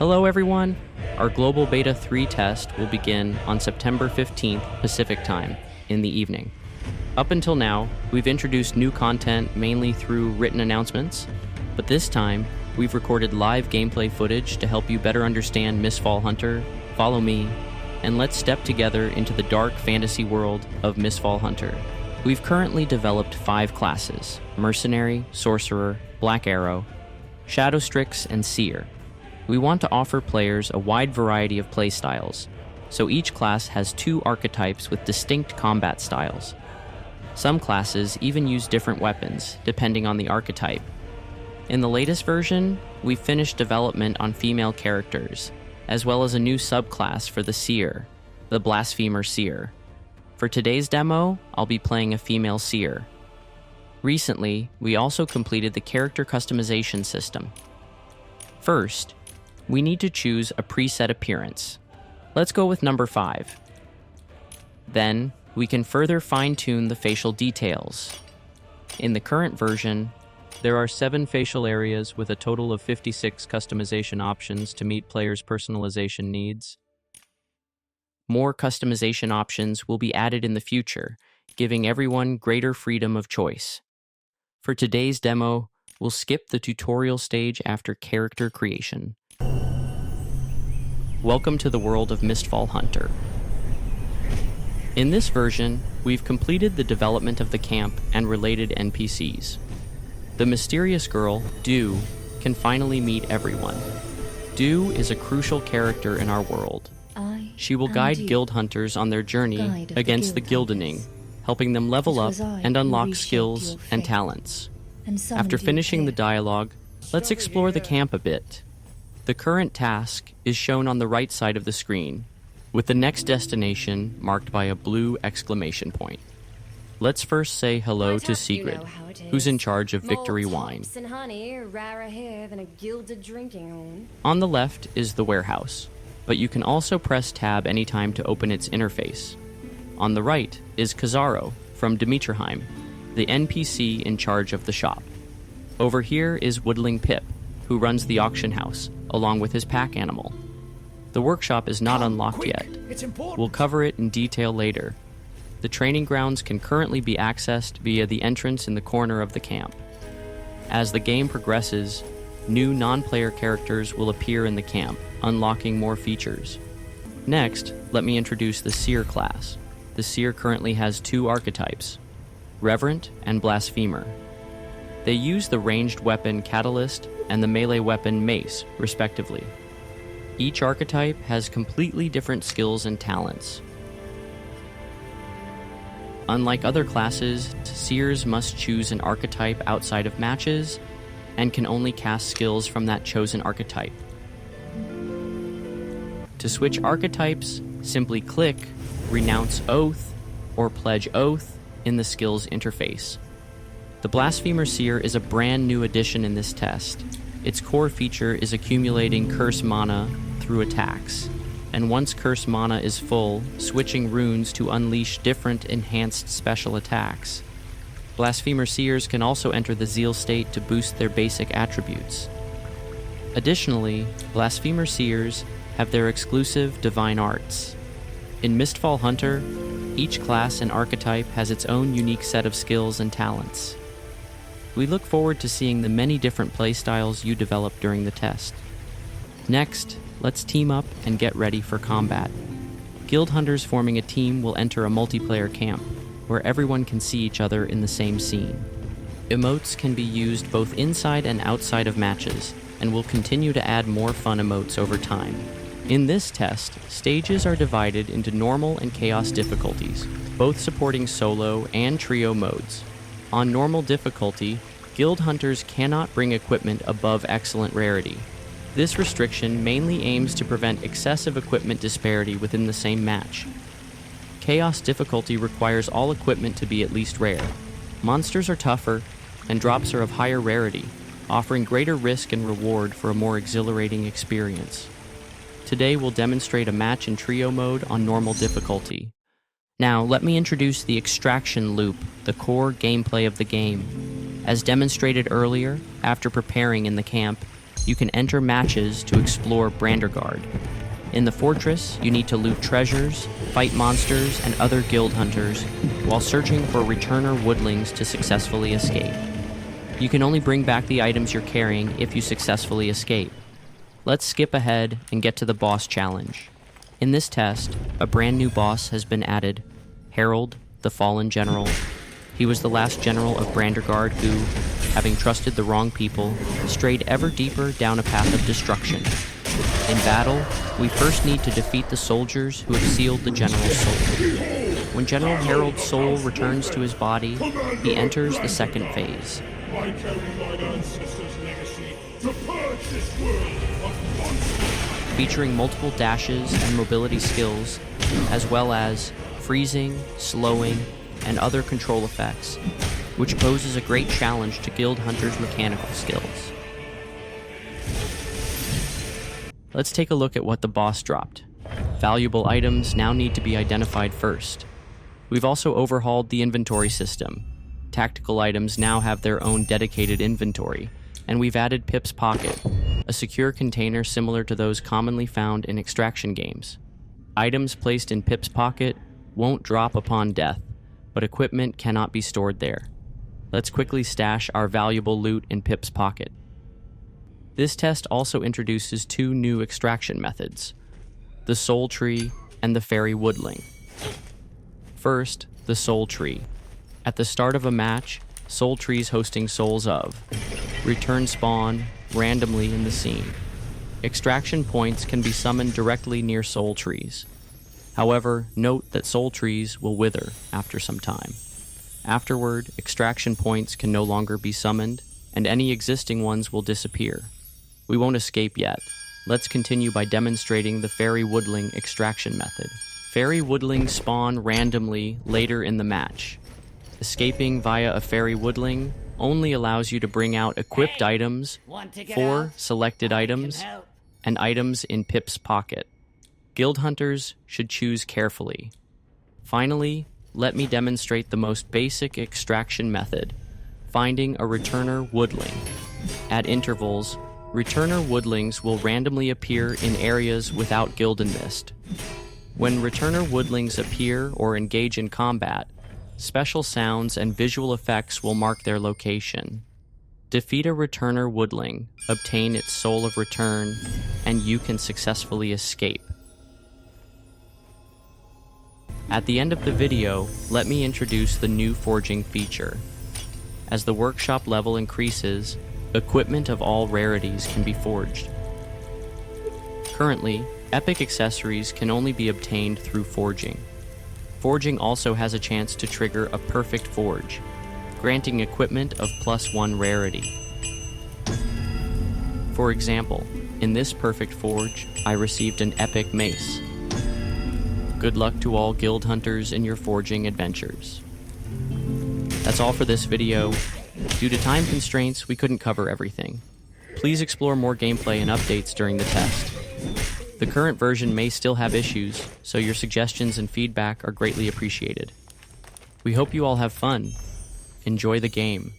Hello everyone! Our Global Beta 3 test will begin on September 15th Pacific Time in the evening. Up until now, we've introduced new content mainly through written announcements, but this time, we've recorded live gameplay footage to help you better understand Mistfall Hunter, follow me, and let's step together into the dark fantasy world of Mistfall Hunter. We've currently developed 5 classes: Mercenary, Sorcerer, Black Arrow, Shadow Strix, and Seer. We want to offer players a wide variety of playstyles, so each class has 2 archetypes with distinct combat styles. Some classes even use different weapons, depending on the archetype. In the latest version, we've finished development on female characters, as well as a new subclass for the Seer, the Blasphemer Seer. For today's demo, I'll be playing a female Seer. Recently, we also completed the character customization system. First, we need to choose a preset appearance. Let's go with number 5. Then, we can further fine-tune the facial details. In the current version, there are 7 facial areas with a total of 56 customization options to meet players' personalization needs. More customization options will be added in the future, giving everyone greater freedom of choice. For today's demo, we'll skip the tutorial stage after character creation. Welcome to the world of Mistfall Hunter. In this version, we've completed the development of the camp and related NPCs. The mysterious girl, Dew, can finally meet everyone. Dew is a crucial character in our world. She will guide guild hunters on their journey against the Gildening, helping them level up and unlock skills and talents. After finishing the dialogue, let's explore the camp a bit. The current task is shown on the right side of the screen, with the next destination marked by a blue exclamation point. Let's first say hello to Sigrid, who's in charge of Victory Wine. On the left is the warehouse, but you can also press tab anytime to open its interface. On the right is Kazaro from Dimitriheim, the NPC in charge of the shop. Over here is Woodling Pip, who runs the auction house, along with his pack animal. The workshop is not unlocked yet. We'll cover it in detail later. The training grounds can currently be accessed via the entrance in the corner of the camp. As the game progresses, new non-player characters will appear in the camp, unlocking more features. Next, let me introduce the Seer class. The Seer currently has 2 archetypes, Reverent and Blasphemer. They use the ranged weapon Catalyst and the melee weapon Mace, respectively. Each archetype has completely different skills and talents. Unlike other classes, Seers must choose an archetype outside of matches and can only cast skills from that chosen archetype. To switch archetypes, simply click Renounce Oath or Pledge Oath in the skills interface. The Blasphemer Seer is a brand new addition in this test. Its core feature is accumulating curse mana through attacks, and once curse mana is full, switching runes to unleash different enhanced special attacks. Blasphemer Seers can also enter the Zeal state to boost their basic attributes. Additionally, Blasphemer Seers have their exclusive Divine Arts. In Mistfall Hunter, each class and archetype has its own unique set of skills and talents. We look forward to seeing the many different playstyles you develop during the test. Next, let's team up and get ready for combat. Guild hunters forming a team will enter a multiplayer camp, where everyone can see each other in the same scene. Emotes can be used both inside and outside of matches, and we'll continue to add more fun emotes over time. In this test, stages are divided into normal and chaos difficulties, both supporting solo and trio modes. On normal difficulty, guild hunters cannot bring equipment above excellent rarity. This restriction mainly aims to prevent excessive equipment disparity within the same match. Chaos difficulty requires all equipment to be at least rare. Monsters are tougher, and drops are of higher rarity, offering greater risk and reward for a more exhilarating experience. Today we'll demonstrate a match in trio mode on normal difficulty. Now, let me introduce the extraction loop, the core gameplay of the game. As demonstrated earlier, after preparing in the camp, you can enter matches to explore Brandergard. In the fortress, you need to loot treasures, fight monsters and other guild hunters, while searching for returner woodlings to successfully escape. You can only bring back the items you're carrying if you successfully escape. Let's skip ahead and get to the boss challenge. In this test, a brand new boss has been added, Harold, the Fallen General. He was the last general of Brandergard who, having trusted the wrong people, strayed ever deeper down a path of destruction. In battle, we first need to defeat the soldiers who have sealed the general's soul. When General Harold's soul returns to his body, he enters the second phase. I carry my ancestors' legacy to purge this world of monsters. Featuring multiple dashes and mobility skills, as well as freezing, slowing, and other control effects, which poses a great challenge to guild hunters' mechanical skills. Let's take a look at what the boss dropped. Valuable items now need to be identified first. We've also overhauled the inventory system. Tactical items now have their own dedicated inventory, and we've added Pip's Pocket, a secure container similar to those commonly found in extraction games. Items placed in Pip's Pocket won't drop upon death, but equipment cannot be stored there. Let's quickly stash our valuable loot in Pip's Pocket. This test also introduces two new extraction methods, the Soul Tree and the Fairy Woodling. First, the Soul Tree. At the start of a match, Soul Trees hosting souls of return spawn randomly in the scene. Extraction points can be summoned directly near Soul Trees. However, note that Soul Trees will wither after some time. Afterward, extraction points can no longer be summoned, and any existing ones will disappear. We won't escape yet. Let's continue by demonstrating the Fairy Woodling extraction method. Fairy Woodlings spawn randomly later in the match. Escaping via a Fairy Woodling only allows you to bring out equipped items, 4 selected items, and items in Pip's Pocket. Guild hunters should choose carefully. Finally, let me demonstrate the most basic extraction method, finding a returner woodling. At intervals, returner woodlings will randomly appear in areas without Gildan Mist. When returner woodlings appear or engage in combat, special sounds and visual effects will mark their location. Defeat a returner woodling, obtain its soul of return, and you can successfully escape. At the end of the video, let me introduce the new forging feature. As the workshop level increases, equipment of all rarities can be forged. Currently, epic accessories can only be obtained through forging. Forging also has a chance to trigger a perfect forge, granting equipment of +1 rarity. For example, in this perfect forge, I received an epic mace. Good luck to all guild hunters in your forging adventures. That's all for this video. Due to time constraints, we couldn't cover everything. Please explore more gameplay and updates during the test. The current version may still have issues, so your suggestions and feedback are greatly appreciated. We hope you all have fun. Enjoy the game.